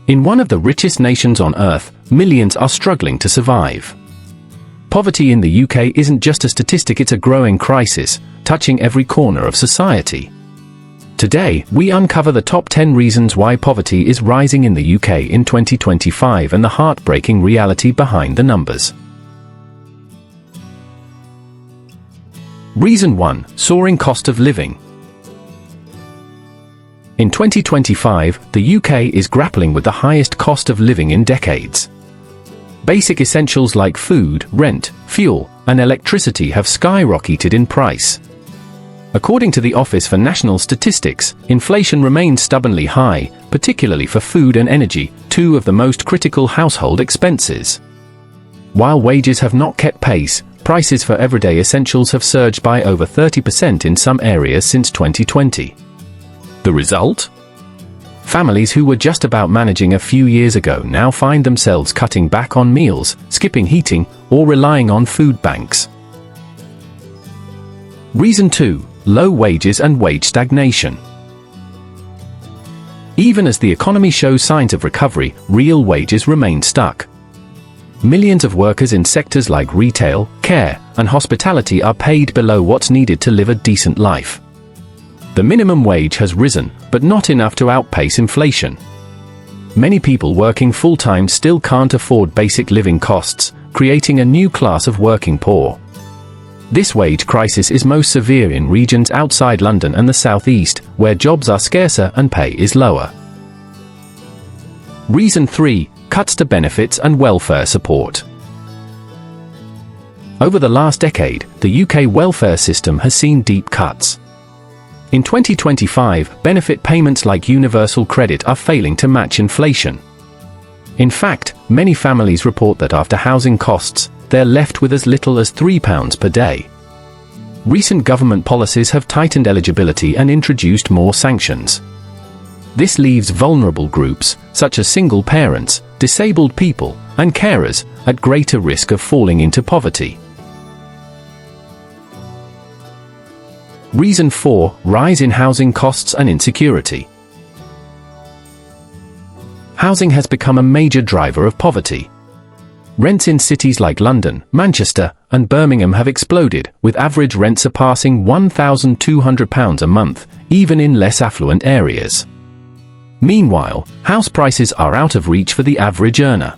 In one of the richest nations on earth, millions are struggling to survive. Poverty in the UK isn't just a statistic, it's a growing crisis, touching every corner of society. Today, we uncover the top 10 reasons why poverty is rising in the UK in 2025 and the heartbreaking reality behind the numbers. Reason 1: soaring cost of living. In 2025, the UK is grappling with the highest cost of living in decades. Basic essentials like food, rent, fuel, and electricity have skyrocketed in price. According to the Office for National Statistics, inflation remains stubbornly high, particularly for food and energy, two of the most critical household expenses. While wages have not kept pace, prices for everyday essentials have surged by over 30% in some areas since 2020. The result? Families who were just about managing a few years ago now find themselves cutting back on meals, skipping heating, or relying on food banks. Reason 2: low wages and wage stagnation. Even as the economy shows signs of recovery, real wages remain stuck. Millions of workers in sectors like retail, care, and hospitality are paid below what's needed to live a decent life. The minimum wage has risen, but not enough to outpace inflation. Many people working full-time still can't afford basic living costs, creating a new class of working poor. This wage crisis is most severe in regions outside London and the South East, where jobs are scarcer and pay is lower. Reason 3: cuts to benefits and welfare support. Over the last decade, the UK welfare system has seen deep cuts. In 2025, benefit payments like universal credit are failing to match inflation. In fact, many families report that after housing costs, they're left with as little as £3 per day. Recent government policies have tightened eligibility and introduced more sanctions. This leaves vulnerable groups, such as single parents, disabled people, and carers, at greater risk of falling into poverty. Reason 4: rise in housing costs and insecurity. Housing has become a major driver of poverty. Rents in cities like London, Manchester, and Birmingham have exploded, with average rent surpassing £1,200 a month, even in less affluent areas. Meanwhile, house prices are out of reach for the average earner.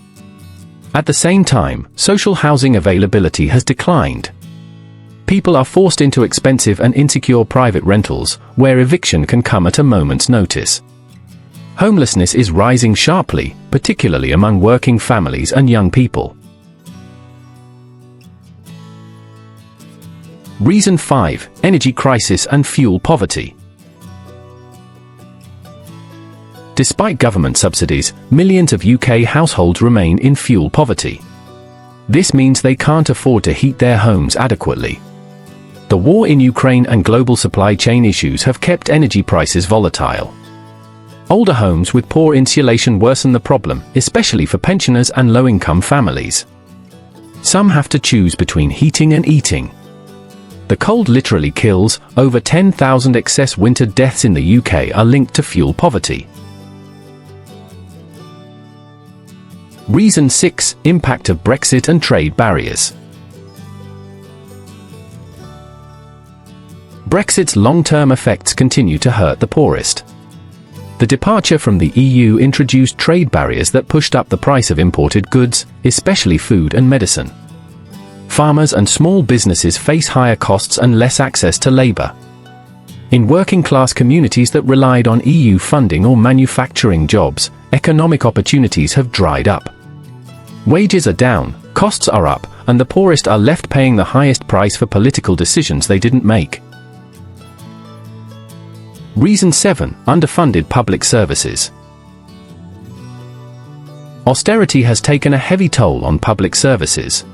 At the same time, social housing availability has declined. People are forced into expensive and insecure private rentals, where eviction can come at a moment's notice. Homelessness is rising sharply, particularly among working families and young people. Reason 5: energy crisis and fuel poverty. Despite government subsidies, millions of UK households remain in fuel poverty. This means they can't afford to heat their homes adequately. The war in Ukraine and global supply chain issues have kept energy prices volatile. Older homes with poor insulation worsen the problem, especially for pensioners and low-income families. Some have to choose between heating and eating. The cold literally kills. Over 10,000 excess winter deaths in the UK are linked to fuel poverty. Reason 6: impact of Brexit and trade barriers. Brexit's long-term effects continue to hurt the poorest. The departure from the EU introduced trade barriers that pushed up the price of imported goods, especially food and medicine. Farmers and small businesses face higher costs and less access to labour. In working-class communities that relied on EU funding or manufacturing jobs, economic opportunities have dried up. Wages are down, costs are up, and the poorest are left paying the highest price for political decisions they didn't make. Reason 7: underfunded public services. Austerity has taken a heavy toll on public services.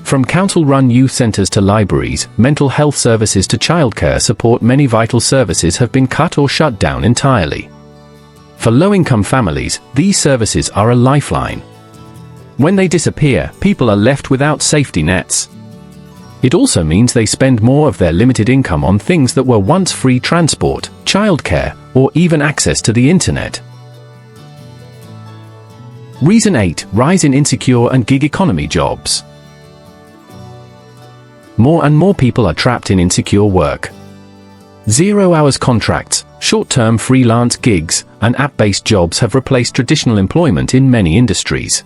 From council-run youth centres to libraries, mental health services to childcare support, many vital services have been cut or shut down entirely. For low-income families, these services are a lifeline. When they disappear, people are left without safety nets. It also means they spend more of their limited income on things that were once free: transport, childcare, or even access to the internet. Reason 8. Rise in insecure and gig economy jobs. More and more people are trapped in insecure work. 0-hours contracts, short-term freelance gigs, and app-based jobs have replaced traditional employment in many industries.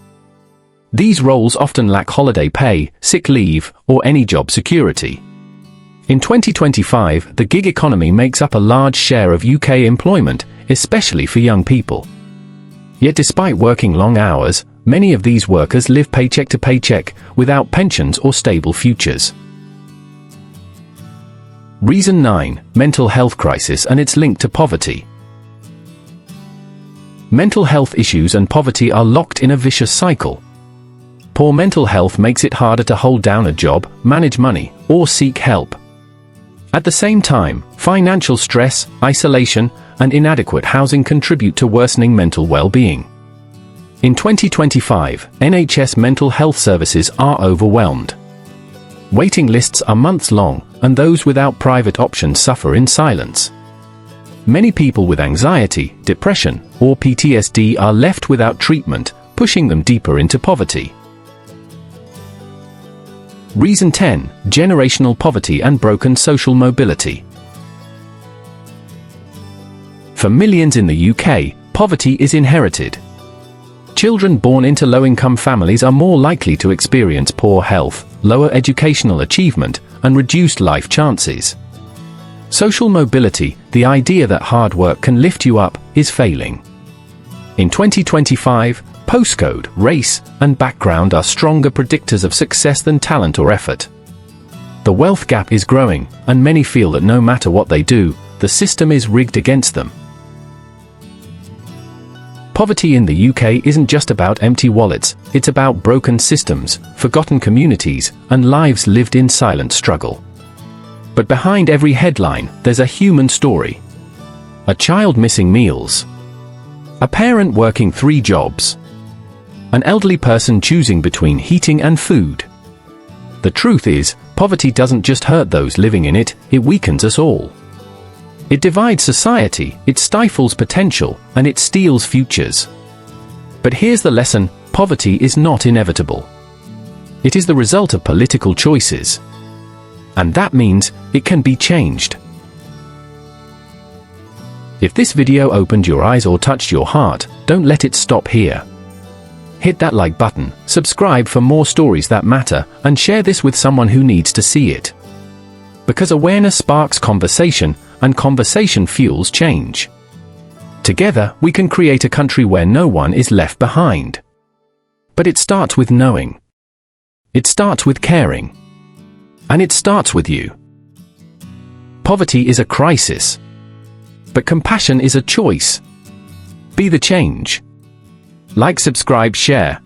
These roles often lack holiday pay, sick leave, or any job security. In 2025, the gig economy makes up a large share of UK employment, especially for young people. Yet despite working long hours, many of these workers live paycheck to paycheck, without pensions or stable futures. Reason 9. Mental health crisis and its link to poverty. Mental health issues and poverty are locked in a vicious cycle. Poor mental health makes it harder to hold down a job, manage money, or seek help. At the same time, financial stress, isolation, and inadequate housing contribute to worsening mental well-being. In 2025, NHS mental health services are overwhelmed. Waiting lists are months long, and those without private options suffer in silence. Many people with anxiety, depression, or PTSD are left without treatment, pushing them deeper into poverty. Reason 10. Generational poverty and broken social mobility. For millions in the UK, poverty is inherited. Children born into low-income families are more likely to experience poor health, lower educational achievement, and reduced life chances. Social mobility, the idea that hard work can lift you up, is failing. In 2025, postcode, race, and background are stronger predictors of success than talent or effort. The wealth gap is growing, and many feel that no matter what they do, the system is rigged against them. Poverty in the UK isn't just about empty wallets, it's about broken systems, forgotten communities, and lives lived in silent struggle. But behind every headline, there's a human story. A child missing meals. A parent working 3 jobs. An elderly person choosing between heating and food. The truth is, poverty doesn't just hurt those living in it, it weakens us all. It divides society, it stifles potential, and it steals futures. But here's the lesson: poverty is not inevitable. It is the result of political choices. And that means, it can be changed. If this video opened your eyes or touched your heart, don't let it stop here. Hit that like button, subscribe for more stories that matter, and share this with someone who needs to see it. Because awareness sparks conversation, and conversation fuels change. Together, we can create a country where no one is left behind. But it starts with knowing. It starts with caring. And it starts with you. Poverty is a crisis. But compassion is a choice. Be the change. Like, subscribe, share,